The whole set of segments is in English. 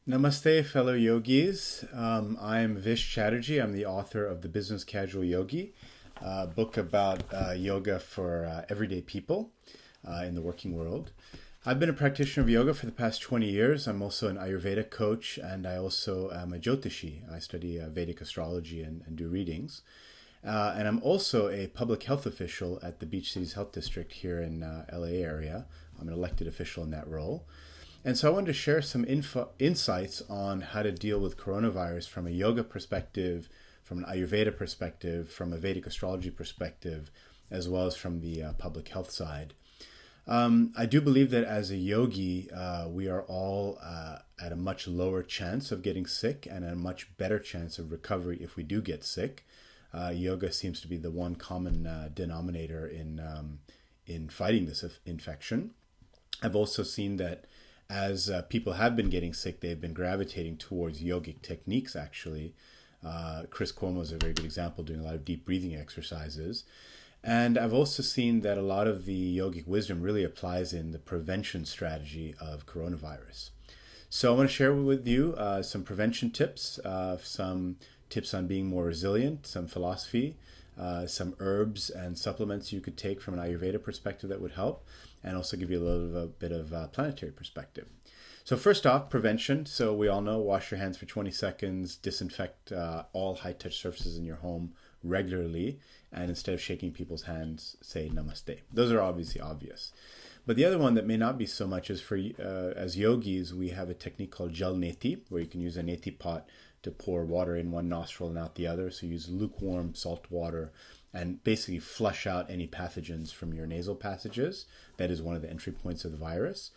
Namaste, fellow yogis. I am Vish Chatterjee. I'm the author of The Business Casual Yogi, a book about yoga for everyday people in the working world. I've been a practitioner of yoga for the past 20 years. I'm also an Ayurveda coach, and I also am a Jyotishi. I study Vedic astrology and do readings. And I'm also a public health official at the Beach Cities Health District here in LA area. I'm an elected official in that role. And so I wanted to share some insights on how to deal with coronavirus from a yoga perspective, from an Ayurveda perspective, from a Vedic astrology perspective, as well as from the public health side. I do believe that as a yogi, we are all at a much lower chance of getting sick and a much better chance of recovery if we do get sick. Yoga seems to be the one common denominator in fighting this infection. I've also seen that as people have been getting sick, they've been gravitating towards yogic techniques, actually. Chris Cuomo is a very good example, doing a lot of deep breathing exercises. And I've also seen that a lot of the yogic wisdom really applies in the prevention strategy of coronavirus. So I want to share with you some prevention tips, some tips on being more resilient, some philosophy, some herbs and supplements you could take from an Ayurveda perspective that would help, and also give you a bit of planetary perspective. So first off, prevention. So we all know, wash your hands for 20 seconds, disinfect all high-touch surfaces in your home regularly, and instead of shaking people's hands, say namaste. Those are obviously obvious. But the other one that may not be so much is for, as yogis, we have a technique called jal neti, where you can use a neti pot to pour water in one nostril and out the other. So use lukewarm salt water and basically flush out any pathogens from your nasal passages. That is one of the entry points of the virus.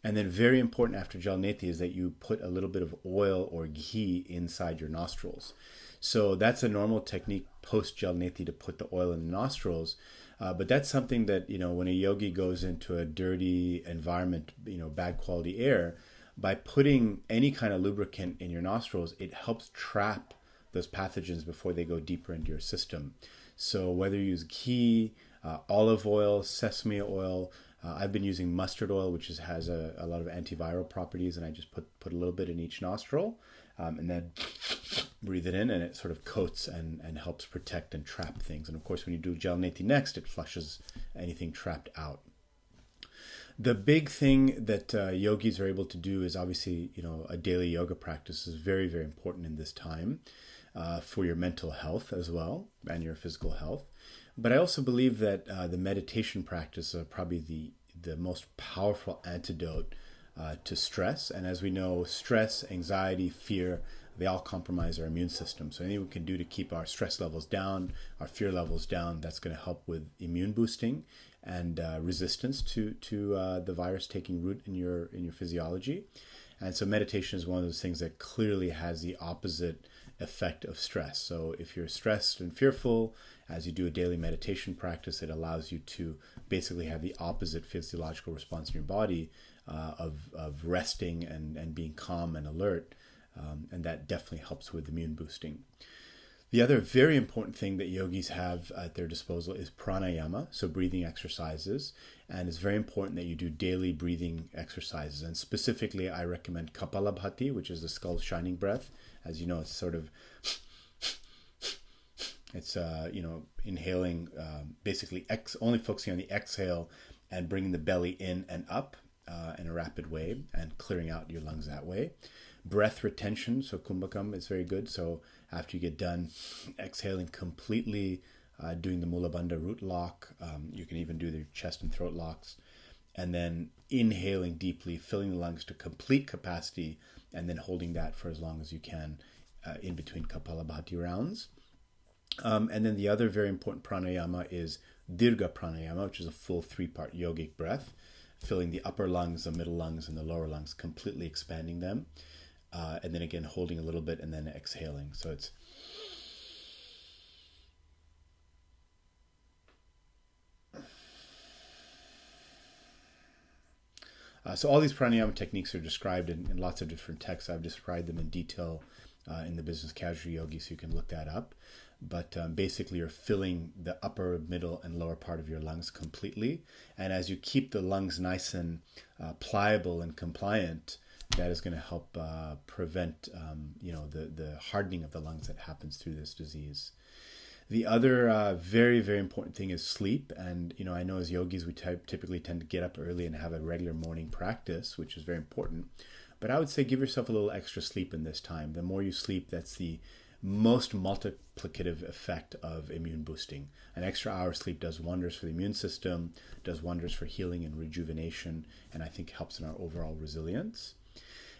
And then very important after jal neti is that you put a little bit of oil or ghee inside your nostrils. So that's a normal technique post jal neti to put the oil in the nostrils. But that's something that, when a yogi goes into a dirty environment, bad quality air, by putting any kind of lubricant in your nostrils, it helps trap those pathogens before they go deeper into your system. So whether you use ghee, olive oil, sesame oil, I've been using mustard oil, which has a lot of antiviral properties, and I just put a little bit in each nostril, and then breathe it in, and it sort of coats and helps protect and trap things. And of course, when you do jal neti next, it flushes anything trapped out. The big thing that yogis are able to do is obviously, a daily yoga practice is very, very important in this time for your mental health as well and your physical health. But I also believe that the meditation practice are probably the most powerful antidote to stress. And as we know, stress, anxiety, fear, they all compromise our immune system. So anything we can do to keep our stress levels down, our fear levels down, that's going to help with immune boosting and resistance to the virus taking root in your physiology. And so meditation is one of those things that clearly has the opposite effect of stress. So if you're stressed and fearful, as you do a daily meditation practice, it allows you to basically have the opposite physiological response in your body of resting and being calm and alert. And that definitely helps with immune boosting. The other very important thing that yogis have at their disposal is pranayama, so breathing exercises. And it's very important that you do daily breathing exercises. And specifically, I recommend Kapalabhati, which is the skull shining breath. As you know, it's sort of, inhaling, basically only focusing on the exhale and bringing the belly in and up in a rapid way and clearing out your lungs that way. Breath retention, so kumbhakam is very good. So after you get done exhaling completely, doing the Mula Bandha root lock, you can even do the chest and throat locks, and then inhaling deeply, filling the lungs to complete capacity, and then holding that for as long as you can in between Kapalabhati rounds. And then the other very important pranayama is Dirga pranayama, which is a full 3-part yogic breath, filling the upper lungs, the middle lungs, and the lower lungs, completely expanding them. And then again, holding a little bit and then exhaling. So it's so all these pranayama techniques are described in lots of different texts. I've described them in detail in the Business Casual Yogi, so you can look that up. But basically, you're filling the upper, middle, and lower part of your lungs completely. And as you keep the lungs nice and pliable and compliant, that is going to help prevent, the hardening of the lungs that happens through this disease. The other very, very important thing is sleep. And, I know as yogis, we typically tend to get up early and have a regular morning practice, which is very important. But I would say give yourself a little extra sleep in this time. The more you sleep, that's the most multiplicative effect of immune boosting. An extra hour of sleep does wonders for the immune system, does wonders for healing and rejuvenation, and I think helps in our overall resilience.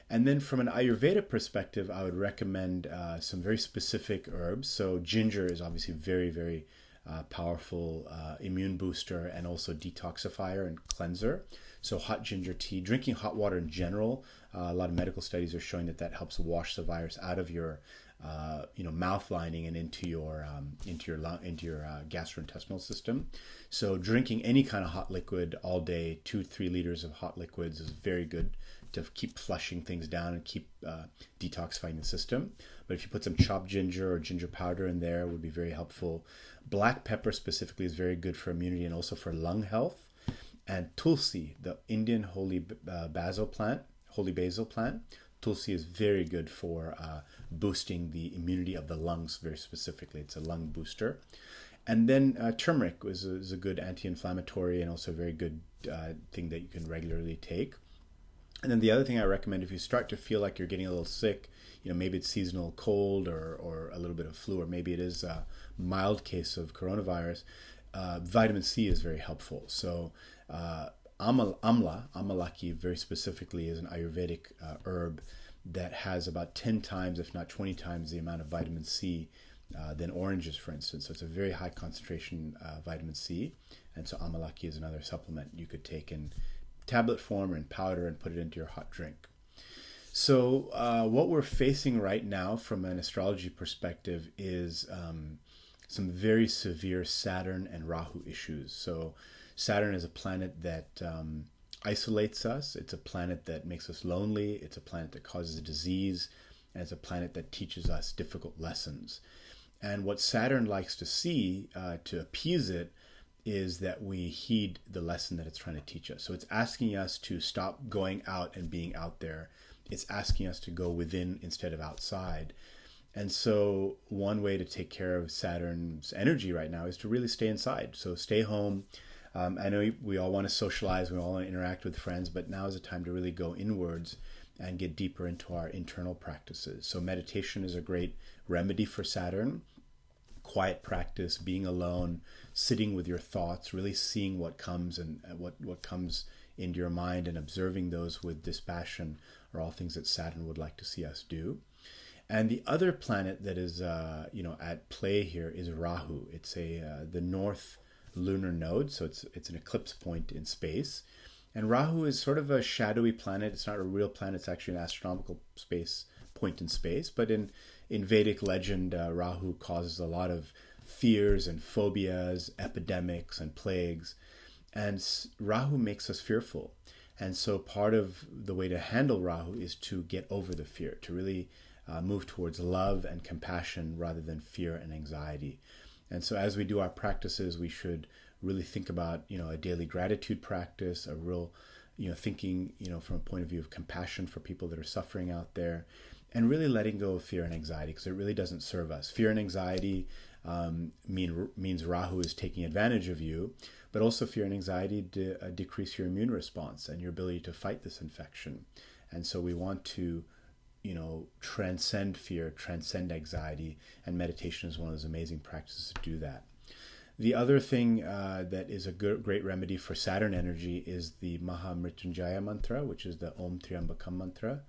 And then from an Ayurveda perspective, I would recommend some very specific herbs. So ginger is obviously very, very powerful immune booster and also detoxifier and cleanser. So hot ginger tea, drinking hot water in general, a lot of medical studies are showing that helps wash the virus out of your mouth lining and into your gastrointestinal system. So drinking any kind of hot liquid all day, 2-3 liters of hot liquids is very good to keep flushing things down and keep detoxifying the system. But if you put some chopped ginger or ginger powder in there, it would be very helpful. Black pepper specifically is very good for immunity and also for lung health. And tulsi, the Indian holy basil plant, tulsi is very good for boosting the immunity of the lungs very specifically. It's a lung booster. And then turmeric is a good anti-inflammatory and also a very good thing that you can regularly take. And then the other thing I recommend, if you start to feel like you're getting a little sick, maybe it's seasonal cold or a little bit of flu, or maybe it is a mild case of coronavirus, vitamin C is very helpful. So amalaki very specifically is an Ayurvedic herb that has about 10 times, if not 20 times, the amount of vitamin C than oranges, for instance. So it's a very high concentration vitamin C. And so amalaki is another supplement you could take in tablet form or in powder and put it into your hot drink. So what we're facing right now from an astrology perspective is some very severe Saturn and Rahu issues. So Saturn is a planet that isolates us. It's a planet that makes us lonely. It's a planet that causes disease. And it's a planet that teaches us difficult lessons. And what Saturn likes to see to appease it is that we heed the lesson that it's trying to teach us. So it's asking us to stop going out and being out there. It's asking us to go within instead of outside. And so one way to take care of Saturn's energy right now is to really stay inside. So stay home. I know we all want to socialize, we all want to interact with friends, but now is a time to really go inwards and get deeper into our internal practices. So meditation is a great remedy for Saturn. Quiet practice, being alone, sitting with your thoughts, really seeing what comes and what comes into your mind and observing those with dispassion are all things that Saturn would like to see us do. And the other planet that is at play here is Rahu. It's the north lunar node, so it's an eclipse point in space. And Rahu is sort of a shadowy planet. It's not a real planet. It's actually an astronomical point in space. But in Vedic legend, Rahu causes a lot of fears and phobias, epidemics and plagues. And Rahu makes us fearful. And so part of the way to handle Rahu is to get over the fear, to really move towards love and compassion rather than fear and anxiety. And so as we do our practices, we should really think about, a daily gratitude practice, a real, thinking, from a point of view of compassion for people that are suffering out there, and really letting go of fear and anxiety, because it really doesn't serve us. Fear and anxiety means Rahu is taking advantage of you, but also fear and anxiety decrease your immune response and your ability to fight this infection. And so we want to transcend fear, transcend anxiety, and meditation is one of those amazing practices to do that. The other thing that is a great remedy for Saturn energy is the Maha Mrityunjaya mantra, which is the Om Triambakam mantra.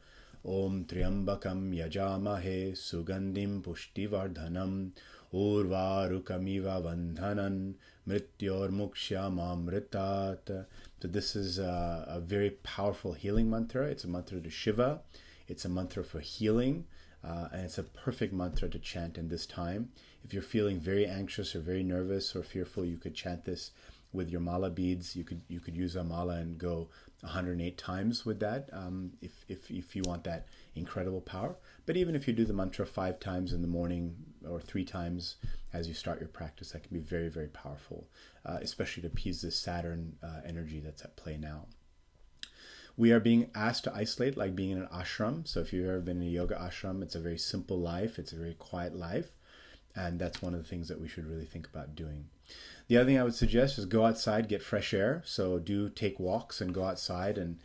Om Triambakam Yajamahe Sugandim Pushtivardhanam Urvarukamiva Vandhanan Mrityor Mukshyamamritat. So this is a very powerful healing mantra. It's a mantra to Shiva. It's a mantra for healing, and it's a perfect mantra to chant in this time. If you're feeling very anxious or very nervous or fearful, you could chant this with your mala beads. You could use a mala and go 108 times with that if you want that incredible power. But even if you do the mantra 5 times in the morning or 3 times as you start your practice, that can be very, very powerful, especially to appease this Saturn energy that's at play now. We are being asked to isolate, like being in an ashram. So if you've ever been in a yoga ashram, it's a very simple life. It's a very quiet life. And that's one of the things that we should really think about doing. The other thing I would suggest is go outside, get fresh air. So do take walks and go outside and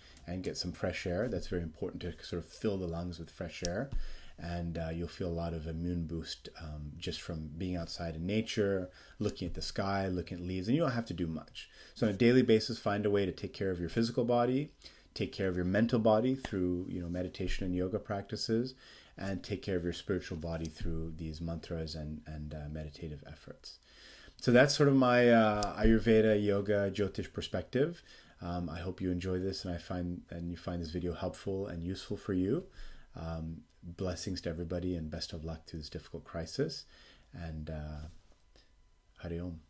get some fresh air. That's very important to sort of fill the lungs with fresh air. And you'll feel a lot of immune boost just from being outside in nature, looking at the sky, looking at leaves, and you don't have to do much. So on a daily basis, find a way to take care of your physical body, take care of your mental body through meditation and yoga practices, and take care of your spiritual body through these mantras and meditative efforts. So that's sort of my Ayurveda, yoga, Jyotish perspective. I hope you enjoy this and you find this video helpful and useful for you. Blessings to everybody and best of luck through this difficult crisis. And Hari Om.